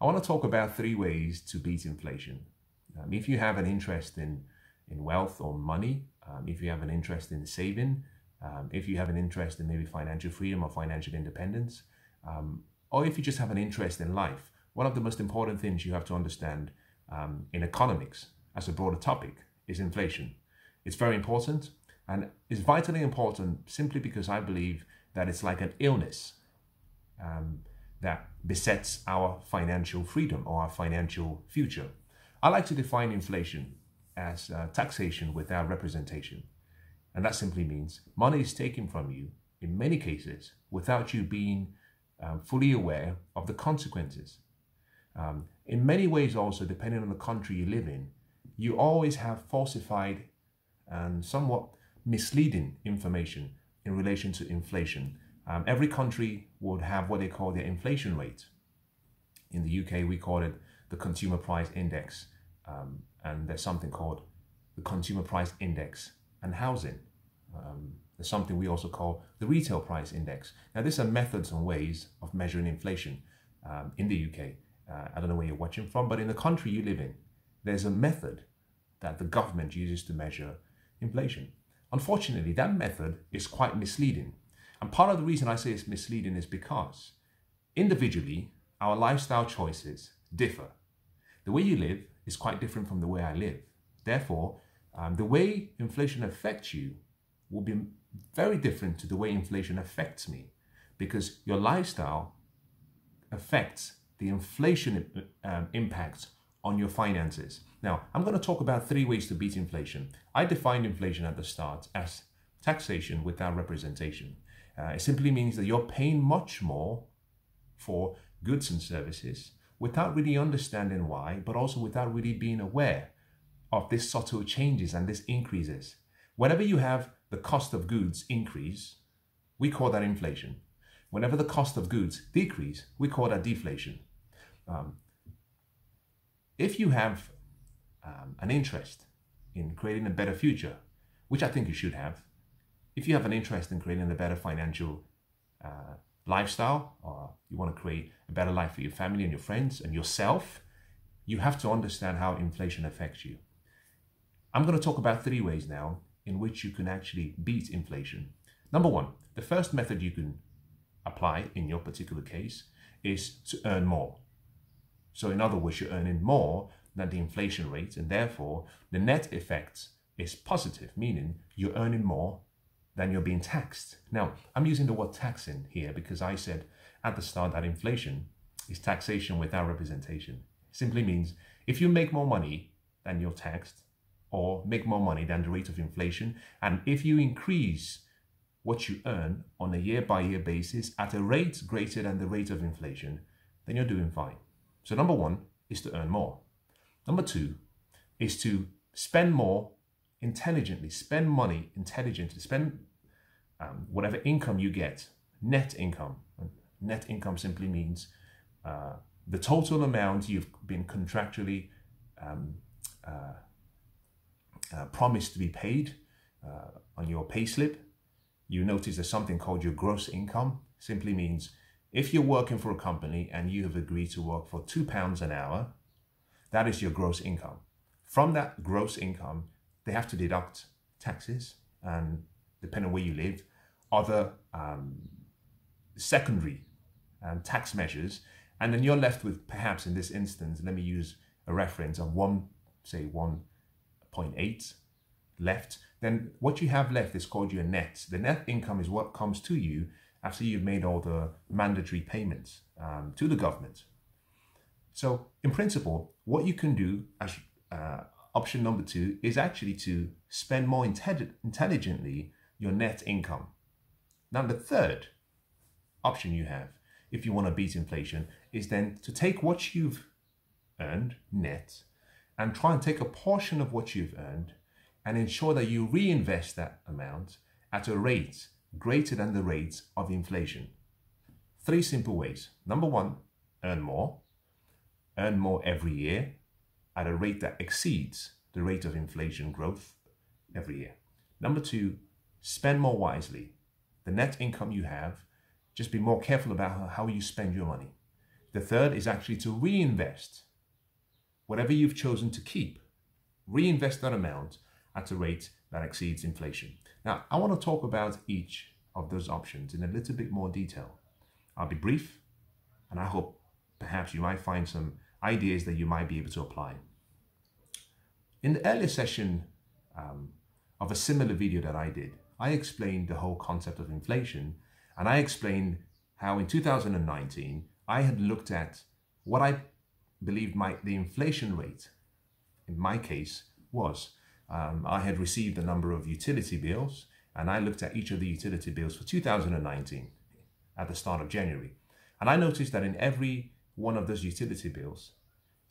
I want to talk about 3 ways to beat inflation. If you have an interest in wealth or money, if you have an interest in saving, if you have an interest in maybe financial freedom or financial independence, or if you just have an interest in life, one of the most important things you have to understand in economics as a broader topic is inflation. It's very important, and it's vitally important simply because I believe that it's like an illness that besets our financial freedom or our financial future. I like to define inflation as taxation without representation. And that simply means money is taken from you, in many cases, without you being fully aware of the consequences. In many ways also, depending on the country you live in, you always have falsified and somewhat misleading information in relation to inflation. Every country would have what they call their inflation rate. In the UK, we call it the Consumer Price Index, and there's something called the Consumer Price Index and housing. There's something we also call the Retail Price Index. Now, these are methods and ways of measuring inflation in the UK. I don't know where you're watching from, but in the country you live in, there's a method that the government uses to measure inflation. Unfortunately, that method is quite misleading. And part of the reason I say it's misleading is because individually, our lifestyle choices differ. The way you live is quite different from the way I live. Therefore, the way inflation affects you will be very different to the way inflation affects me, because your lifestyle affects the inflation impact on your finances. Now, I'm going to talk about 3 ways to beat inflation. I defined inflation at the start as taxation without representation. It simply means that you're paying much more for goods and services without really understanding why, but also without really being aware of these subtle changes and these increases. Whenever you have the cost of goods increase, we call that inflation. Whenever the cost of goods decrease, we call that deflation. If you have an interest in creating a better future, which I think you should have, if you have an interest in creating a better financial lifestyle, or you want to create a better life for your family and your friends and yourself, you have to understand how inflation affects you. I'm going to talk about 3 ways now in which you can actually beat inflation. Number 1, the first method you can apply in your particular case is to earn more. So in other words, you're earning more than the inflation rate, and therefore the net effect is positive, meaning you're earning more than you're being taxed. Now, I'm using the word taxing here because I said at the start that inflation is taxation without representation. It simply means if you make more money than you're taxed, or make more money than the rate of inflation, and if you increase what you earn on a year-by-year basis at a rate greater than the rate of inflation, then you're doing fine. So number 1 is to earn more. Number 2 is to spend more intelligently, spend money intelligently, spend whatever income you get, net income. Net income simply means the total amount you've been contractually promised to be paid on your payslip. You notice there's something called your gross income. Simply means if you're working for a company and you have agreed to work for £2 an hour, that is your gross income. From that gross income, they have to deduct taxes and, depending on where you live, other secondary tax measures. And then you're left with, perhaps in this instance, let me use a reference of 1.8 left. Then what you have left is called your net. The net income is what comes to you after you've made all the mandatory payments to the government. So in principle, what you can do as option number 2 is actually to spend more intelligently your net income. Now, the third option you have, if you want to beat inflation, is then to take what you've earned net and try and take a portion of what you've earned and ensure that you reinvest that amount at a rate greater than the rate of inflation. 3 simple ways. Number 1, earn more every year at a rate that exceeds the rate of inflation growth every year. Number 2, spend more wisely. The net income you have, just be more careful about how you spend your money. The third is actually to reinvest whatever you've chosen to keep. Reinvest that amount at a rate that exceeds inflation. Now, I want to talk about each of those options in a little bit more detail. I'll be brief, and I hope perhaps you might find some ideas that you might be able to apply. In the earlier session of a similar video that I did, I explained the whole concept of inflation, and I explained how in 2019, I had looked at what I believed the inflation rate, in my case, was. I had received a number of utility bills, and I looked at each of the utility bills for 2019 at the start of January. And I noticed that in every one of those utility bills,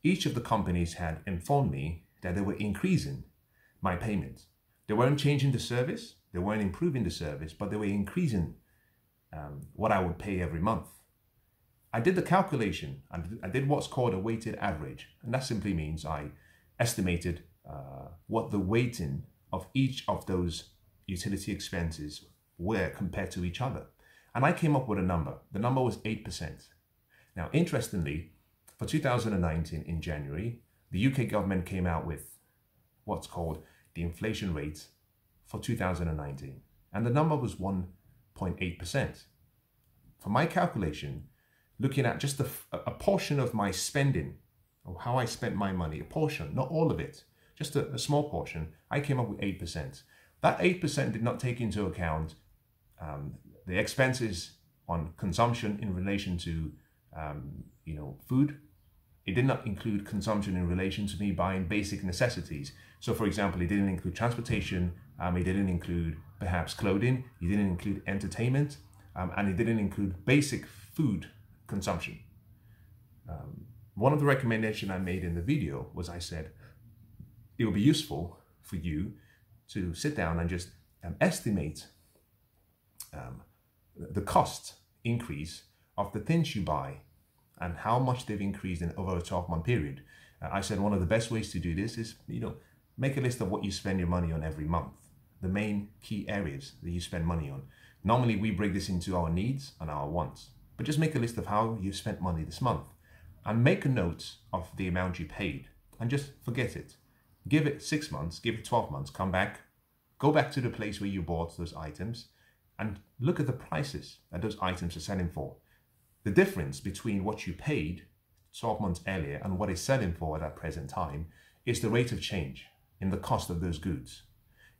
each of the companies had informed me that they were increasing my payments. They weren't changing the service, they weren't improving the service, but they were increasing what I would pay every month. I did the calculation, and I did what's called a weighted average, and that simply means I estimated what the weighting of each of those utility expenses were compared to each other. And I came up with a number. The number was 8%. Now, interestingly, for 2019 in January, the UK government came out with what's called the inflation rate for 2019. And the number was 1.8%. For my calculation, looking at just a portion of my spending, or how I spent my money, a portion, not all of it, just a small portion, I came up with 8%. That 8% did not take into account the expenses on consumption in relation to food. It did not include consumption in relation to me buying basic necessities. So for example, it didn't include transportation, it didn't include perhaps clothing, it didn't include entertainment, and it didn't include basic food consumption. One of the recommendations I made in the video was I said, it would be useful for you to sit down and just estimate the cost increase of the things you buy and how much they've increased in over a 12-month period. I said one of the best ways to do this is, make a list of what you spend your money on every month, the main key areas that you spend money on. Normally we break this into our needs and our wants, but just make a list of how you spent money this month and make a note of the amount you paid and just forget it. Give it 6 months, give it 12 months, come back, go back to the place where you bought those items and look at the prices that those items are selling for. The difference between what you paid 12 months earlier and what it's selling for at that present time is the rate of change in the cost of those goods.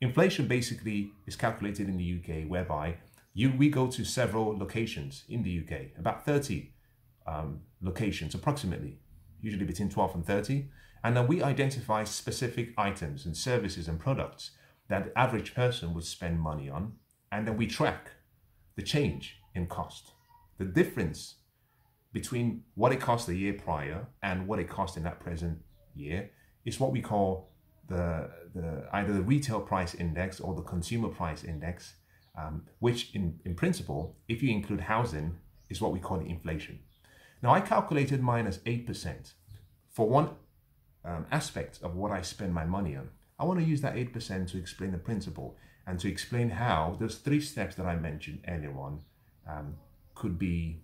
Inflation basically is calculated in the UK whereby we go to several locations in the UK, about 30 locations approximately, usually between 12 and 30, and then we identify specific items and services and products that the average person would spend money on, and then we track the change in cost. The difference between what it cost the year prior and what it cost in that present year is what we call either the retail price index or the consumer price index, which in principle, if you include housing, is what we call the inflation. Now I calculated mine as 8% for one aspect of what I spend my money on. I want to use that 8% to explain the principle and to explain how those 3 steps that I mentioned earlier on could be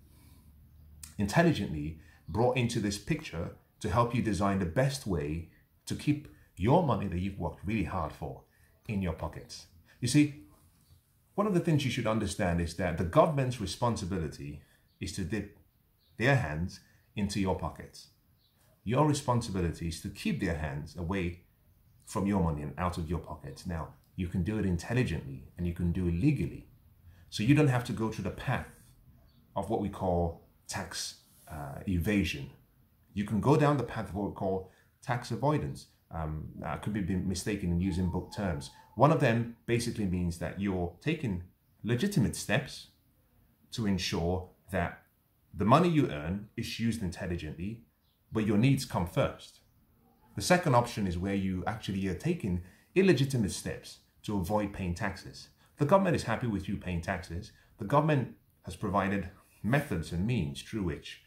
intelligently brought into this picture to help you design the best way to keep your money that you've worked really hard for in your pockets. You see, one of the things you should understand is that the government's responsibility is to dip their hands into your pockets. Your responsibility is to keep their hands away from your money and out of your pockets. Now, you can do it intelligently and you can do it legally. So you don't have to go through the path of what we call tax evasion. You can go down the path of what we call tax avoidance. I could be mistaken in using book terms. One of them basically means that you're taking legitimate steps to ensure that the money you earn is used intelligently, but your needs come first. The second option is where you actually are taking illegitimate steps to avoid paying taxes. The government is happy with you paying taxes. The government has provided methods and means through which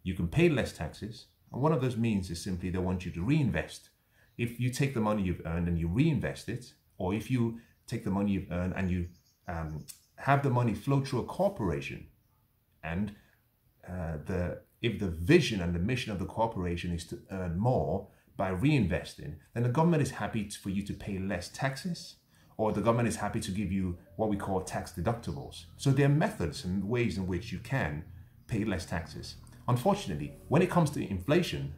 you can pay less taxes. And one of those means is simply they want you to reinvest. If you take the money you've earned and you reinvest it, or if you take the money you've earned and you have the money flow through a corporation, and the if the vision and the mission of the corporation is to earn more by reinvesting, then the government is happy for you to pay less taxes, or the government is happy to give you what we call tax deductibles. So there are methods and ways in which you can pay less taxes. Unfortunately, when it comes to inflation,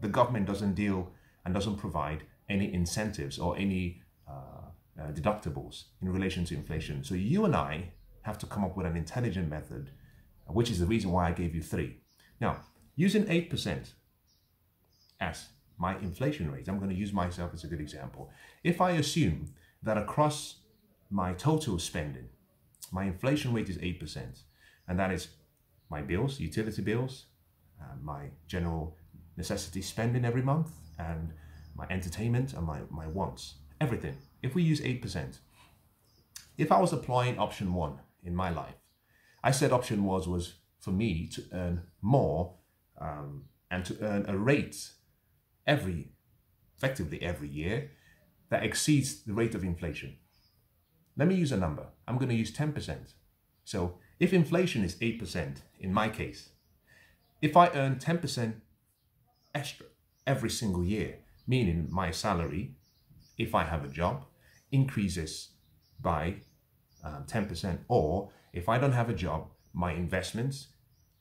the government doesn't deal and doesn't provide any incentives or any deductibles in relation to inflation. So you and I have to come up with an intelligent method, which is the reason why I gave you 3. Now, using 8% as my inflation rate, I'm going to use myself as a good example. If I assume that across my total spending, my inflation rate is 8%, and that is my bills, utility bills, my general necessity spending every month, and my entertainment and my wants, everything. If we use 8%, if I was applying option 1 in my life, I said option was for me to earn more and to earn a rate effectively every year that exceeds the rate of inflation. Let me use a number. I'm going to use 10%. So if inflation is 8% in my case, if I earn 10% extra every single year, meaning my salary, if I have a job, increases by 10%, or if I don't have a job, my investments,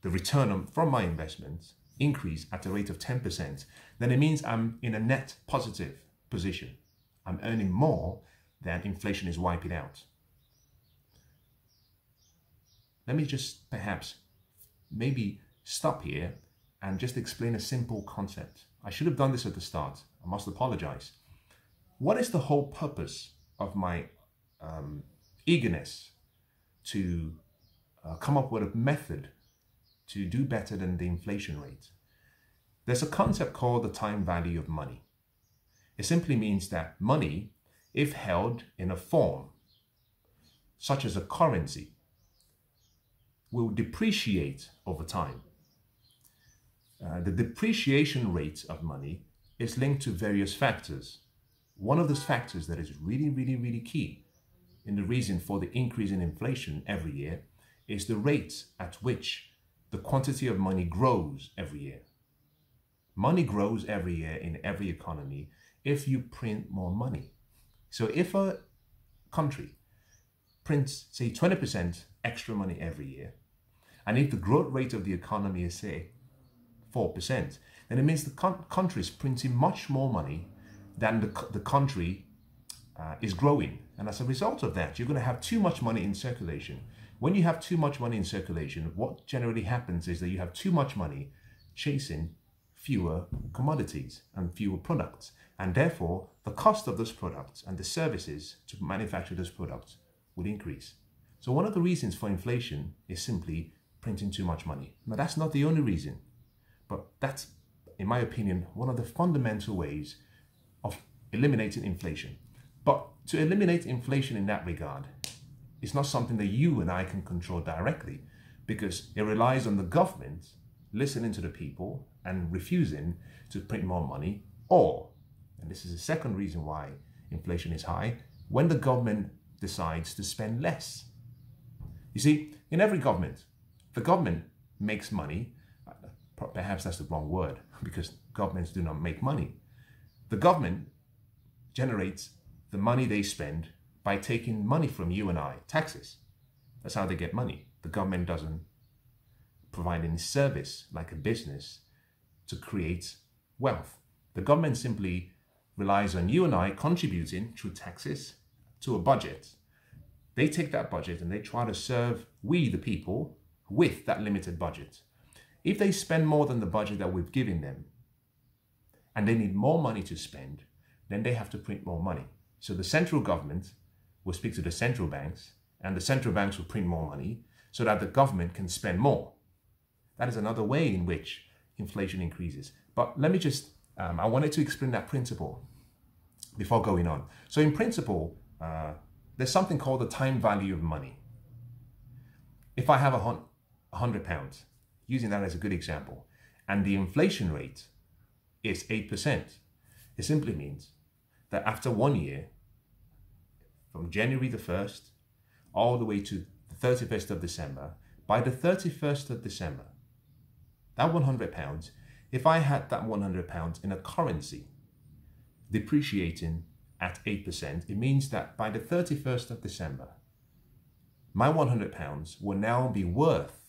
the return from my investments increase at a rate of 10%, then it means I'm in a net positive position. I'm earning more than inflation is wiping out. Let me just perhaps maybe stop here and just explain a simple concept. I should have done this at the start. I must apologize. What is the whole purpose of my eagerness to come up with a method to do better than the inflation rate? There's a concept called the time value of money. It simply means that money, if held in a form such as a currency, will depreciate over time. The depreciation rate of money is linked to various factors. One of those factors that is really key in the reason for the increase in inflation every year is the rate at which the quantity of money grows every year. Money grows every year in every economy if you print more money. So if a country prints, say, 20% extra money every year, and if the growth rate of the economy is, say, 4%, then it means the country is printing much more money than the country is growing. And as a result of that, you're going to have too much money in circulation. When you have too much money in circulation, what generally happens is that you have too much money chasing fewer commodities and fewer products. And therefore, the cost of those products and the services to manufacture those products would increase. So one of the reasons for inflation is simply printing too much money. Now, that's not the only reason, but that's, in my opinion, one of the fundamental ways of eliminating inflation. But to eliminate inflation in that regard, it's not something that you and I can control directly, because it relies on the government listening to the people and refusing to print more money, or, and this is the second reason why inflation is high, when the government decides to spend less. You see, in every government, the government makes money. Perhaps that's the wrong word, because governments do not make money. The government generates the money they spend by taking money from you and I, taxes. That's how they get money. The government doesn't provide any service like a business to create wealth. The government simply relies on you and I contributing through taxes to a budget. They take that budget and they try to serve we, the people, with that limited budget. If they spend more than the budget that we've given them, and they need more money to spend, then they have to print more money. So the central government will speak to the central banks, and the central banks will print more money so that the government can spend more. That is another way in which inflation increases. But let me just, I wanted to explain that principle before going on. So in principle, there's something called the time value of money. If I have £100, using that as a good example, and the inflation rate is 8%, it simply means that after 1 year, from January the 1st all the way to the 31st of December, by the 31st of December, that £100, if I had that £100 in a currency depreciating at 8%, it means that by the 31st of December, my £100 will now be worth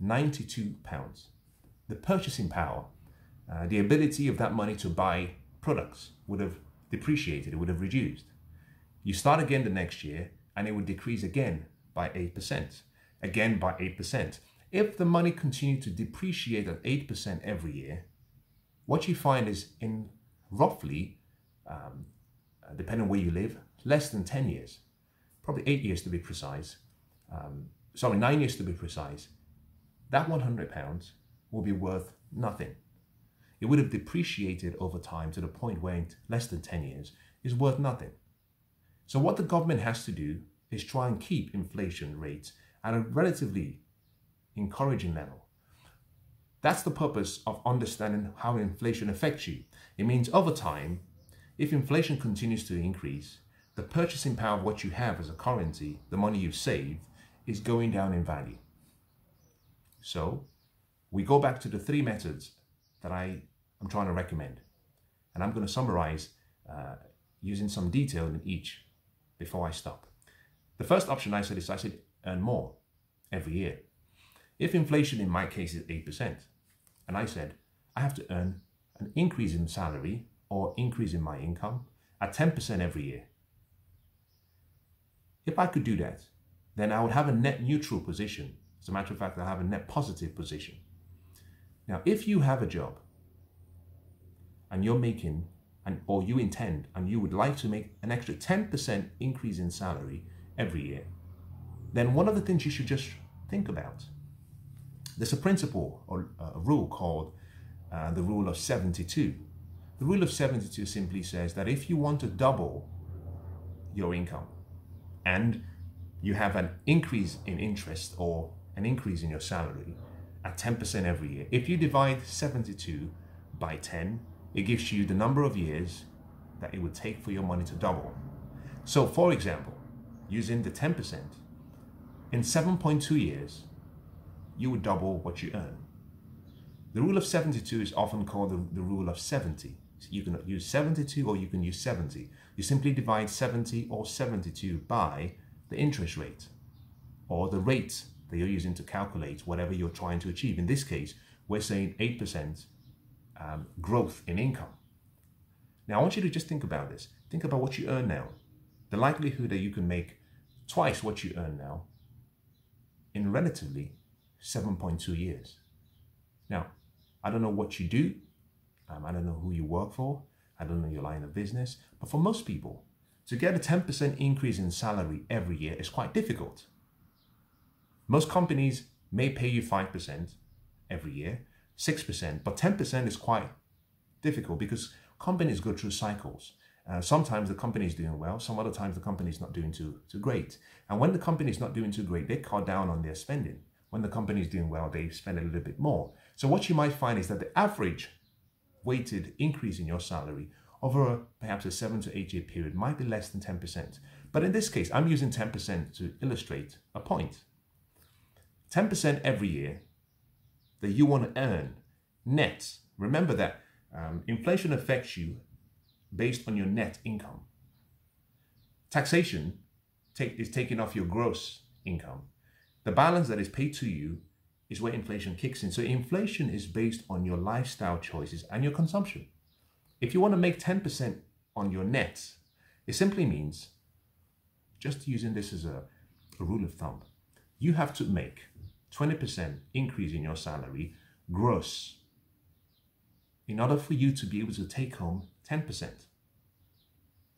£92. The purchasing power, the ability of that money to buy products would have depreciated, it would have reduced. You start again the next year and it would decrease again by 8%, again by 8%. If the money continued to depreciate at 8% every year, what you find is in roughly, depending on where you live, less than 10 years, probably 8 years to be precise, 9 years to be precise, that £100 will be worth nothing. It would have depreciated over time to the point where in less than 10 years is worth nothing. So what the government has to do is try and keep inflation rates at a relatively encouraging level. That's the purpose of understanding how inflation affects you. It means over time, if inflation continues to increase, the purchasing power of what you have as a currency, the money you've saved, is going down in value. So we go back to the three methods that I'm trying to recommend. And I'm going to summarize using some detail in each before I stop. The first option I said is earn more every year. If inflation in my case is 8%, and I said I have to earn an increase in salary or increase in my income at 10% every year. If I could do that, then I would have a net neutral position. As a matter of fact, I have a net positive position. Now, if you have a job and you're making, or you intend and you would like to make an extra 10% increase in salary every year, then one of the things you should just think about, there's a principle or a rule called the rule of 72. The rule of 72 simply says that if you want to double your income and you have an increase in interest or an increase in your salary at 10% every year, if you divide 72 by 10, it gives you the number of years that it would take for your money to double. So for example, using the 10%, in 7.2 years, you would double what you earn. The rule of 72 is often called the rule of 70. So you can use 72 or you can use 70. You simply divide 70 or 72 by the interest rate or the rate that you're using to calculate whatever you're trying to achieve. In this case, we're saying 8% growth in income. Now, I want you to just think about this. Think about what you earn now. The likelihood that you can make twice what you earn now in relatively 7.2 years. Now, I don't know what you do. I don't know who you work for. I don't know your line of business. But for most people, to get a 10% increase in salary every year is quite difficult. Most companies may pay you 5% every year, 6%, but 10% is quite difficult because companies go through cycles. Sometimes the company is doing well, some other times the company is not doing too great. And when the company is not doing too great, they cut down on their spending. When the company is doing well, they spend a little bit more. So what you might find is that the average weighted increase in your salary over perhaps a 7 to 8 year period might be less than 10%. But in this case, I'm using 10% to illustrate a point. 10% every year that you want to earn net. Remember that inflation affects you based on your net income. Taxation is taken off your gross income. The balance that is paid to you is where inflation kicks in. So inflation is based on your lifestyle choices and your consumption. If you want to make 10% on your net, it simply means, just using this as a rule of thumb, you have to make 20% increase in your salary gross in order for you to be able to take home 10%.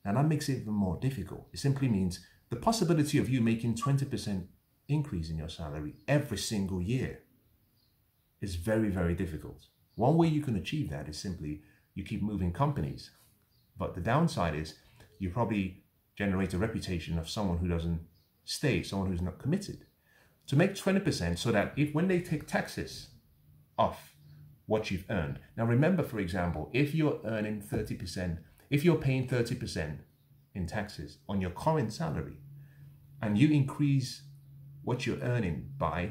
And that makes it even more difficult. It simply means the possibility of you making 20% increase in your salary every single year is very, very difficult. One way you can achieve that is simply you keep moving companies. But the downside is you probably generate a reputation of someone who doesn't stay, someone who's not committed. To make 20% so that when they take taxes off what you've earned. Now remember, for example, if you're earning 30%, if you're paying 30% in taxes on your current salary and you increase what you're earning by,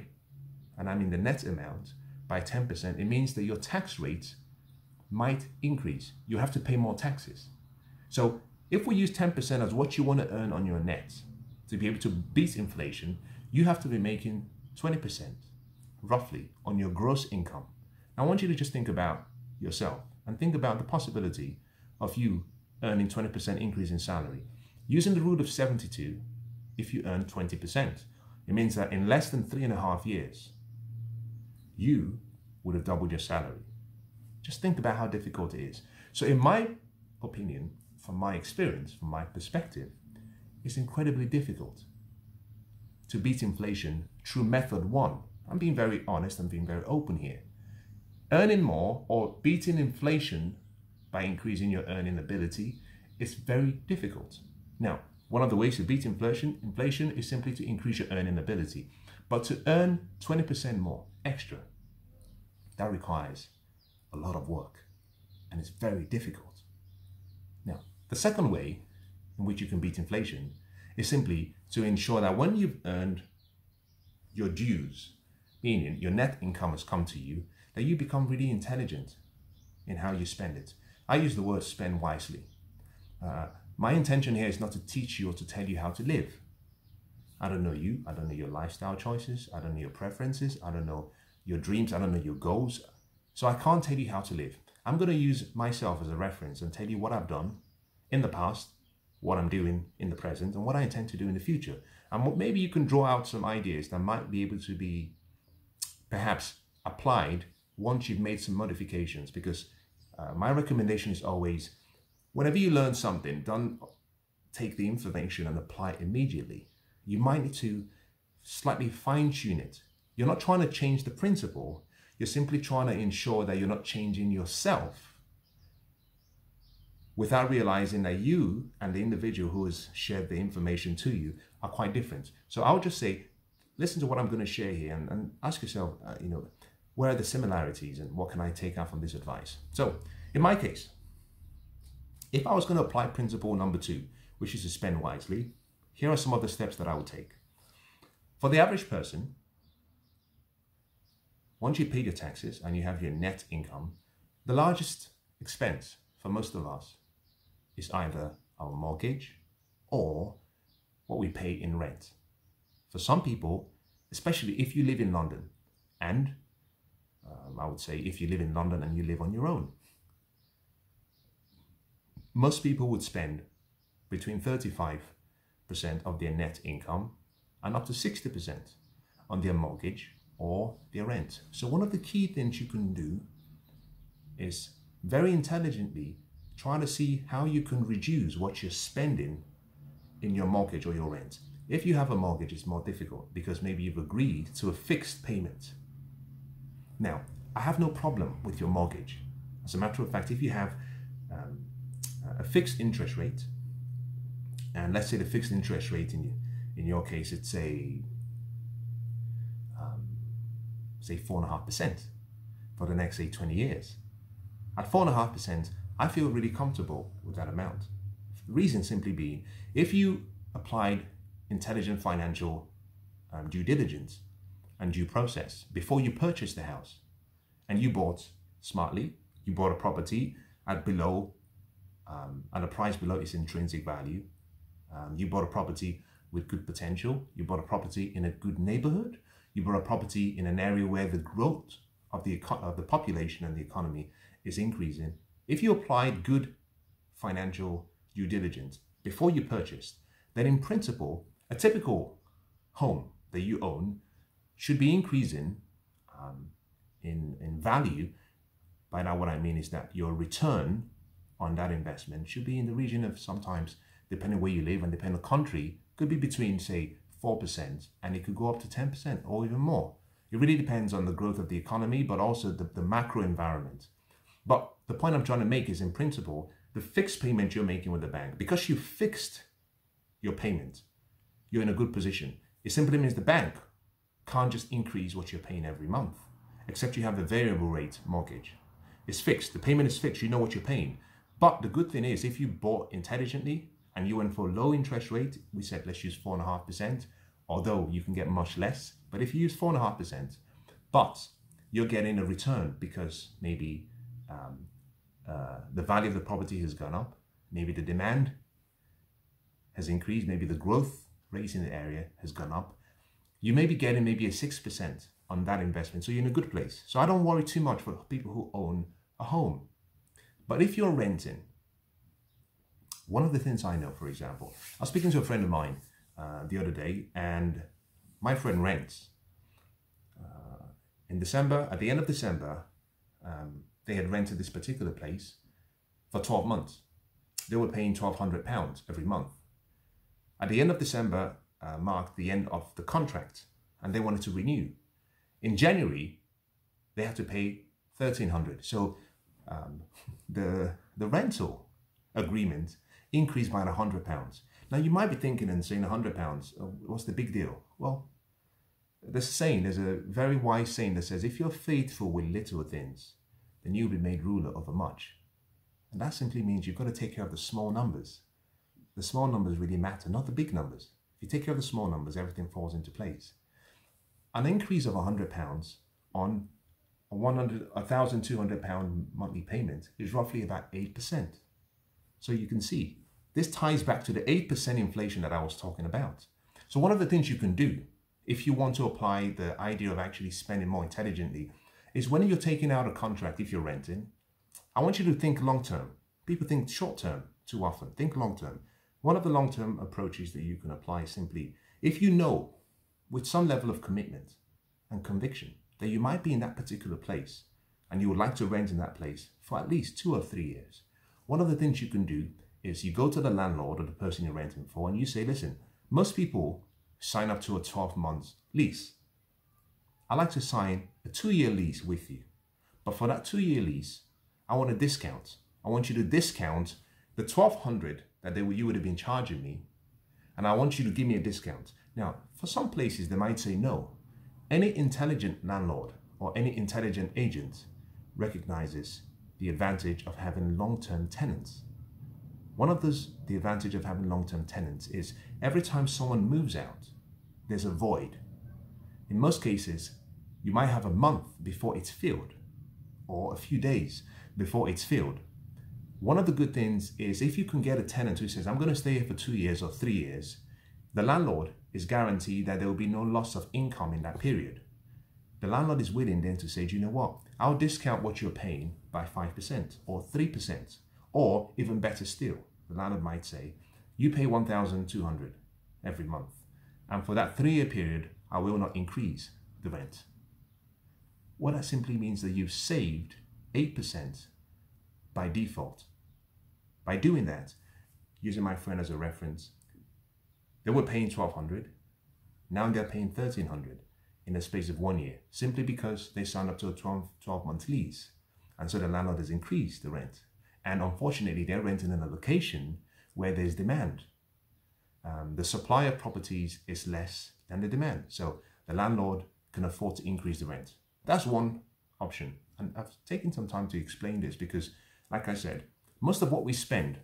and I mean the net amount, by 10%, it means that your tax rate might increase. You have to pay more taxes. So if we use 10% as what you want to earn on your net to be able to beat inflation, you have to be making 20% roughly on your gross income. I want you to just think about yourself and think about the possibility of you earning 20% increase in salary. Using the rule of 72, if you earn 20%, it means that in less than 3.5 years, you would have doubled your salary. Just think about how difficult it is. So in my opinion, from my experience, from my perspective, it's incredibly difficult to beat inflation through method one. I'm being very honest, I'm being very open here. Earning more or beating inflation by increasing your earning ability is very difficult. Now, one of the ways to beat inflation is simply to increase your earning ability. But to earn 20% more extra, that requires a lot of work and it's very difficult. Now, the second way in which you can beat inflation is simply to ensure that when you've earned your dues, meaning your net income has come to you, that you become really intelligent in how you spend it. I use the word spend wisely. My intention here is not to teach you or to tell you how to live. I don't know you. I don't know your lifestyle choices. I don't know your preferences. I don't know your dreams. I don't know your goals. So I can't tell you how to live. I'm going to use myself as a reference and tell you what I've done in the past, what I'm doing in the present, and what I intend to do in the future. And maybe you can draw out some ideas that might be able to be perhaps applied once you've made some modifications, because my recommendation is always, whenever you learn something, don't take the information and apply it immediately. You might need to slightly fine-tune it. You're not trying to change the principle, you're simply trying to ensure that you're not changing yourself without realizing that you and the individual who has shared the information to you are quite different. So I would just say, listen to what I'm going to share here and ask yourself, where are the similarities and what can I take out from this advice? So in my case, if I was going to apply principle number 2, which is to spend wisely, here are some of the steps that I would take. For the average person, once you pay your taxes and you have your net income, the largest expense for most of us is either our mortgage or what we pay in rent. For some people, especially if you live in London, and I would say if you live in London and you live on your own, most people would spend between 35% of their net income and up to 60% on their mortgage or their rent. So one of the key things you can do is very intelligently try to see how you can reduce what you're spending in your mortgage or your rent. If you have a mortgage, it's more difficult because maybe you've agreed to a fixed payment. Now, I have no problem with your mortgage. As a matter of fact, if you have a fixed interest rate, and let's say the fixed interest rate in your case, it's say 4.5% for the next, say, 20 years. At 4.5%, I feel really comfortable with that amount. The reason simply being, if you applied intelligent financial due diligence and due process before you purchased the house, and you bought smartly, you bought a property at a price below its intrinsic value, you bought a property with good potential, you bought a property in a good neighborhood, you bought a property in an area where the growth of the population and the economy is increasing. If you applied good financial due diligence before you purchased, then in principle, a typical home that you own should be increasing in value. By now, what I mean is that your return on that investment should be in the region of, sometimes, depending where you live and depending on the country, could be between, say, 4%, and it could go up to 10% or even more. It really depends on the growth of the economy, but also the macro environment. But the point I'm trying to make is, in principle, the fixed payment you're making with the bank, because you fixed your payment, you're in a good position. It simply means the bank can't just increase what you're paying every month, except you have a variable rate mortgage. It's fixed. The payment is fixed. You know what you're paying. But the good thing is, if you bought intelligently and you went for a low interest rate, we said let's use 4.5%, although you can get much less. But if you use 4.5%, but you're getting a return because maybe the value of the property has gone up, maybe the demand has increased, maybe the growth rate in the area has gone up. You may be getting maybe a 6% on that investment, so you're in a good place. So I don't worry too much for people who own a home. But if you're renting, one of the things I know, for example, I was speaking to a friend of mine the other day, and my friend rents. In December, at the end of December, they had rented this particular place for 12 months. They were paying £1,200 every month. At the end of December marked the end of the contract, and they wanted to renew. In January, they had to pay £1,300. So the rental agreement increased by £100. Now you might be thinking and saying £100, what's the big deal? Well, there's a very wise saying that says, if you're faithful with little things, then you'll be made ruler over much. And that simply means you've got to take care of the small numbers. The small numbers really matter, not the big numbers. If you take care of the small numbers, everything falls into place. An increase of £100 on a £1,200 monthly payment is roughly about 8%. So you can see, this ties back to the 8% inflation that I was talking about. So one of the things you can do, if you want to apply the idea of actually spending more intelligently, is when you're taking out a contract, if you're renting, I want you to think long term. People think short term too often. Think long term. One of the long term approaches that you can apply is simply, if you know with some level of commitment and conviction that you might be in that particular place and you would like to rent in that place for at least 2 or 3 years, one of the things you can do is you go to the landlord or the person you're renting for and you say, listen, most people sign up to a 12-month lease. I'd like to sign a 2-year lease with you. But for that 2-year lease, I want a discount. I want you to discount the $1,200 that you would have been charging me, and I want you to give me a discount. Now, for some places, they might say no. Any intelligent landlord or any intelligent agent recognizes the advantage of having long-term tenants. One of the advantage of having long-term tenants is every time someone moves out, there's a void. In most cases, you might have a month before it's filled, or a few days before it's filled. One of the good things is if you can get a tenant who says, I'm going to stay here for 2 years or 3 years, the landlord is guaranteed that there will be no loss of income in that period. The landlord is willing then to say, do you know what? I'll discount what you're paying by 5% or 3%, or even better still, the landlord might say, you pay $1,200 every month. And for that 3-year period, I will not increase the rent. Well, that simply means that you've saved 8% by default. By doing that, using my friend as a reference, they were paying $1,200. Now they're paying $1,300 in the space of 1 year, simply because they signed up to a 12-month lease. And so the landlord has increased the rent. And unfortunately, they're renting in a location where there's demand. The supply of properties is less than the demand. So the landlord can afford to increase the rent. That's one option. And I've taken some time to explain this because, like I said, most of what we spend,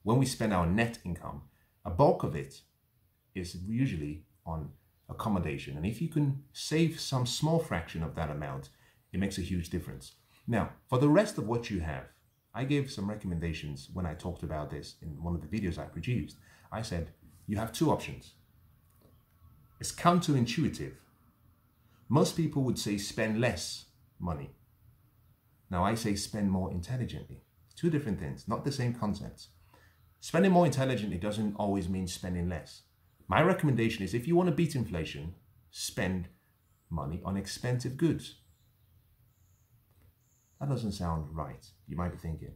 when we spend our net income, a bulk of it is usually on accommodation. And if you can save some small fraction of that amount, it makes a huge difference. Now, for the rest of what you have, I gave some recommendations when I talked about this in one of the videos I produced. I said, you have 2 options. It's counterintuitive. Most people would say spend less money. Now I say spend more intelligently. 2 different things, not the same concepts. Spending more intelligently doesn't always mean spending less. My recommendation is if you want to beat inflation, spend money on expensive goods. That doesn't sound right. You might be thinking,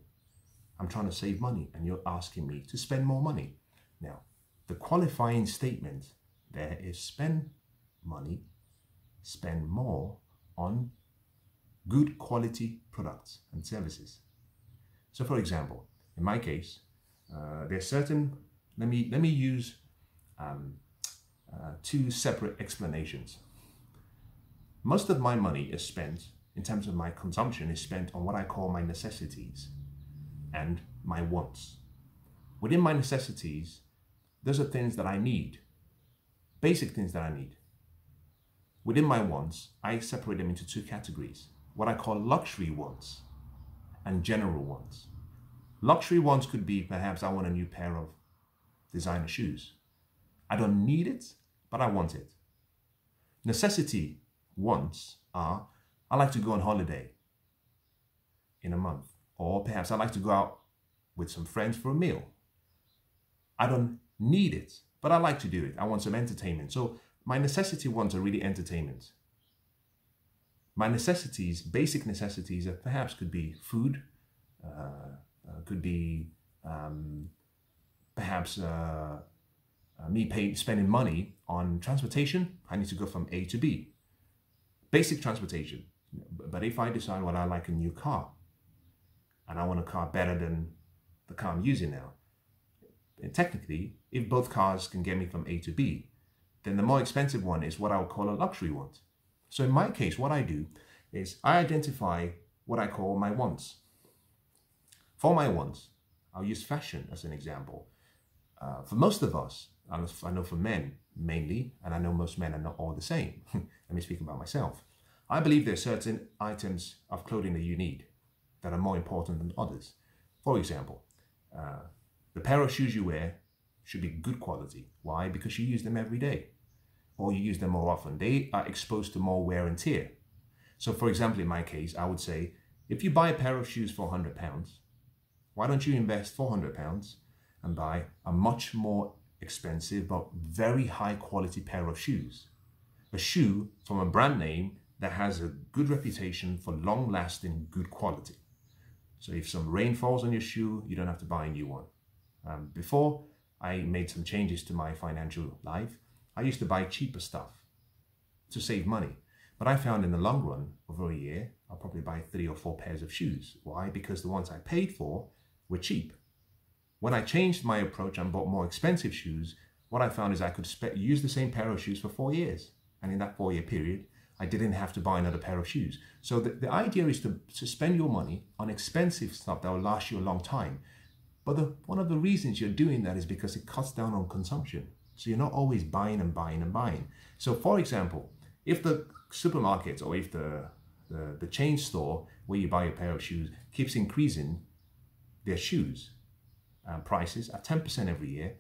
I'm trying to save money and you're asking me to spend more money. Now, the qualifying statement there is spend money, spend more on good quality products and services. So for example, in my case, there's certain, let me use 2 separate explanations. Most of my money is spent, in terms of my consumption, is spent on what I call my necessities and my wants. Within my necessities, those are things that I need, basic things that I need. within my wants, I separate them into two categories. What I call luxury wants and general wants. Luxury wants could be perhaps I want a new pair of designer shoes. I don't need it, but I want it. Necessity wants are I like to go on holiday in a month, or perhaps I like to go out with some friends for a meal. I don't need it, but I like to do it. I want some entertainment. So my necessity wants are really entertainment. My necessities, basic necessities, perhaps could be food, could be perhaps me spending money on transportation. I need to go from A to B. Basic transportation. But if I decide what I like a new car, and I want a car better than the car I'm using now, and technically, if both cars can get me from A to B, then the more expensive one is what I would call a luxury want. So in my case, what I do is I identify what I call my wants. For my wants, I'll use fashion as an example. For most of us, I know for men mainly, and I know most men are not all the same. Let me speak about myself. I believe there are certain items of clothing that you need that are more important than others. For example, the pair of shoes you wear should be good quality. Why? Because you use them every day, or you use them more often. They are exposed to more wear and tear. So for example, in my case, I would say, if you buy a pair of shoes for £100, why don't you invest £400 and buy a much more expensive but very high quality pair of shoes? A shoe from a brand name that has a good reputation for long-lasting good quality. So if some rain falls on your shoe, you don't have to buy a new one. Before I made some changes to my financial life, I used to buy cheaper stuff to save money. But I found in the long run, over a year, I'll probably buy 3 or 4 pairs of shoes. Why? Because the ones I paid for were cheap. When I changed my approach and bought more expensive shoes, what I found is I could use the same pair of shoes for 4 years. And in that 4-year period, I didn't have to buy another pair of shoes. So the idea is to spend your money on expensive stuff that will last you a long time. But one of the reasons you're doing that is because it cuts down on consumption. So you're not always buying and buying and buying. So for example, if the supermarket or if the chain store where you buy a pair of shoes keeps increasing their shoes prices at 10% every year,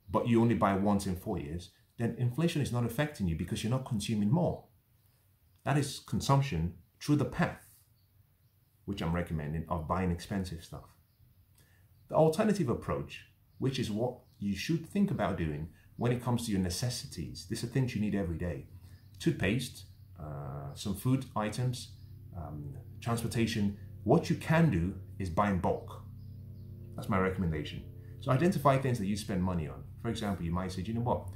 but you only buy once in 4 years, then inflation is not affecting you because you're not consuming more. That is consumption through the path, which I'm recommending, of buying expensive stuff. The alternative approach, which is what you should think about doing when it comes to your necessities, these are things you need every day. Toothpaste, some food items, transportation. What you can do is buy in bulk. That's my recommendation. So identify things that you spend money on. For example, you might say, you know what?